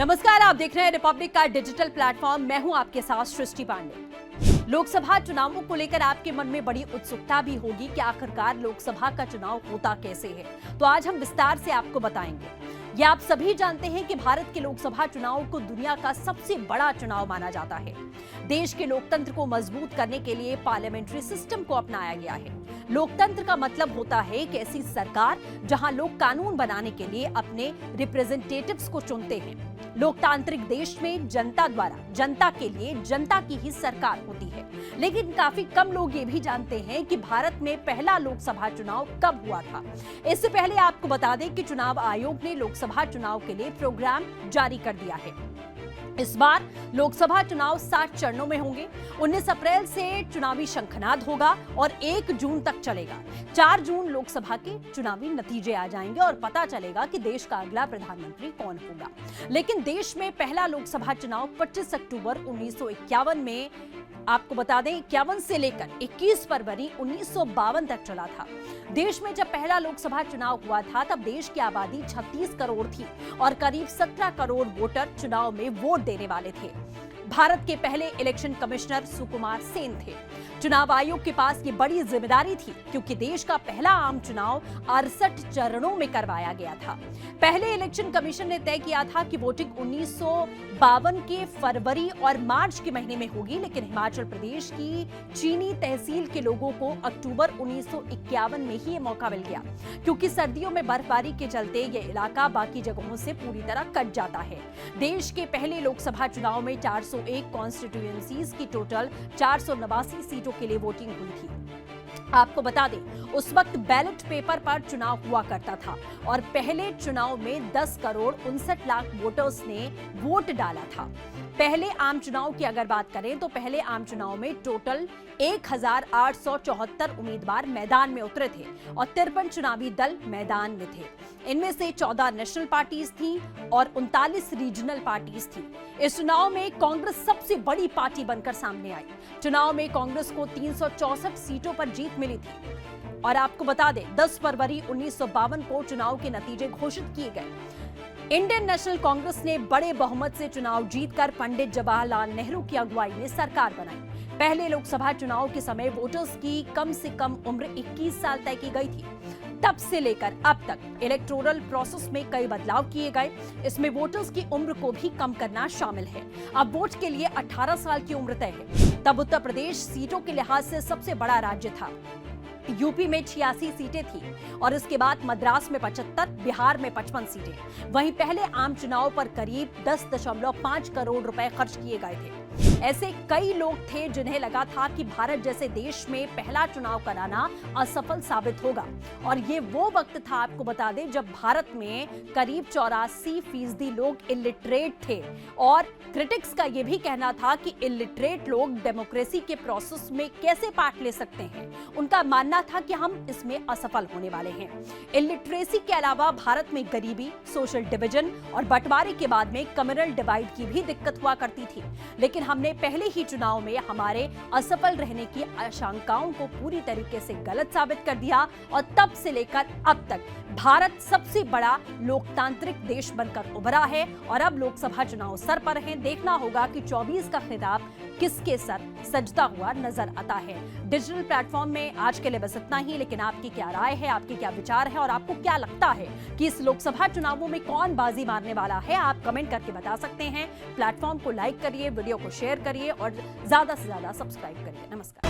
नमस्कार, आप देख रहे हैं रिपब्लिक का डिजिटल प्लेटफॉर्म। मैं हूं आपके साथ सृष्टि पांडे। लोकसभा चुनावों को लेकर आपके मन में बड़ी उत्सुकता भी होगी कि आखिरकार लोकसभा का चुनाव होता कैसे है, तो आज हम विस्तार से आपको बताएंगे। ये आप सभी जानते हैं कि भारत के लोकसभा चुनाव को दुनिया का सबसे बड़ा चुनाव माना जाता है। देश के लोकतंत्र को मजबूत करने के लिए पार्लियामेंट्री सिस्टम को अपनाया गया है। लोकतंत्र का मतलब होता है कि ऐसी सरकार जहां लोग कानून बनाने के लिए अपने रिप्रेजेंटेटिव्स को चुनते हैं। लोकतांत्रिक देश में जनता द्वारा जनता के लिए जनता की ही सरकार होती है। लेकिन काफी कम लोग ये भी जानते हैं कि भारत में पहला लोकसभा चुनाव कब हुआ था। इससे पहले आपको बता दें कि चुनाव आयोग ने लोकसभा चुनाव के लिए प्रोग्राम जारी कर दिया है। इस बार लोकसभा चुनाव 60 चरणों में होंगे। 19 अप्रैल से चुनावी शंखनाद होगा और 1 जून तक चलेगा। 4 जून लोकसभा के चुनावी नतीजे आ जाएंगे और पता चलेगा कि देश का अगला प्रधानमंत्री कौन होगा। लेकिन देश में पहला लोकसभा चुनाव 25 अक्टूबर 1951 में, आपको बता दें 51 से लेकर 21 फरवरी 1952 तक चला था। देश में जब पहला लोकसभा चुनाव हुआ था तब देश की आबादी 36 करोड़ थी और करीब 17 करोड़ वोटर चुनाव में वोट देने वाले थे। भारत के पहले इलेक्शन कमिश्नर सुकुमार सेन थे। चुनाव आयोग के पास ये बड़ी जिम्मेदारी थी क्योंकि देश का पहला आम चुनाव 68 चरणों में करवाया गया था। पहले इलेक्शन कमीशन ने तय किया था कि वोटिंग 1952 के फरवरी और मार्च के महीने में होगी, लेकिन हिमाचल प्रदेश की चीनी तहसील के लोगों को अक्टूबर 1951 में ही ये मौका मिल गया क्योंकि सर्दियों में बर्फबारी के चलते ये इलाका बाकी जगहों से पूरी तरह कट जाता है। देश के पहले लोकसभा चुनाव में 401 कॉन्स्टिट्यूएंसीज की टोटल 489 सीटों के लिए वोटिंग हुई थी। आपको बता दें, उस वक्त बैलेट पेपर पर चुनाव हुआ करता था और पहले चुनाव में 10 करोड़ 59 लाख वोटर्स ने वोट डाला था। पहले आम चुनाव की अगर बात करें तो पहले आम चुनाव में टोटल 1874 उम्मीदवार मैदान में उतरे थे और 53 चुनावी दल मैदान में थे। इनमें से 14 नेशनल पार्टीज थी और 39 रीजनल पार्टीज थी। इस चुनाव में कांग्रेस सबसे बड़ी पार्टी बनकर सामने आई। चुनाव में कांग्रेस को 364 सीटों पर जीत मिली थी और आपको बता दें 10 फरवरी 1952 को चुनाव के नतीजे घोषित किए गए। इंडियन नेशनल कांग्रेस ने बड़े बहुमत से चुनाव जीतकर पंडित जवाहरलाल नेहरू की अगुवाई में सरकार बनाई। पहले लोकसभा चुनाव के समय वोटर्स की कम से कम उम्र 21 साल तय की गई थी। तब से लेकर अब तक इलेक्टोरल प्रोसेस में कई बदलाव किए गए। इसमें वोटर्स की उम्र को भी कम करना शामिल है। अब वोट के लिए 18 साल की उम्र तय है। तब उत्तर प्रदेश सीटों के लिहाज से सबसे बड़ा राज्य था। यूपी में 86 सीटें थी और इसके बाद मद्रास में 75, बिहार में 55 सीटें। वहीं पहले आम चुनाव पर करीब 10.5 करोड़ रुपए खर्च किए गए थे। ऐसे कई लोग थे जिन्हें लगा था कि भारत जैसे देश में पहला चुनाव कराना असफल साबित होगा और ये वो वक्त था, आपको बता दें, जब भारत में करीब 84% लोग इलिटरेट थे और क्रिटिक्स का ये भी कहना था कि इलिटरेट लोग डेमोक्रेसी के प्रोसेस में कैसे पार्ट ले सकते हैं। उनका मानना था कि हम इसमें असफल होने वाले हैं। इलिटरेसी के अलावा भारत में गरीबी, सोशल डिवीजन और बंटवारे के बाद में कम्युनल डिवाइड की भी दिक्कत हुआ करती थी। लेकिन हमने पहले ही चुनाव में हमारे असफल रहने की आशंकाओं को पूरी तरीके से गलत साबित कर दिया और तब से लेकर अब तक भारत सबसे बड़ा लोकतांत्रिक देश बनकर उभरा है और अब लोकसभा चुनाव सर पर हैं। देखना होगा कि 24 का खिताब किसके सर सजता हुआ नजर आता है। डिजिटल प्लेटफॉर्म में आज के लिए बस इतना ही, लेकिन आपकी क्या राय है, आपके क्या विचार है और आपको क्या लगता है कि इस लोकसभा चुनावों में कौन बाजी मारने वाला है, आप कमेंट करके बता सकते हैं। प्लेटफॉर्म को लाइक करिए, वीडियो को शेयर करिए और ज्यादा से ज्यादा सब्सक्राइब करिए। नमस्कार।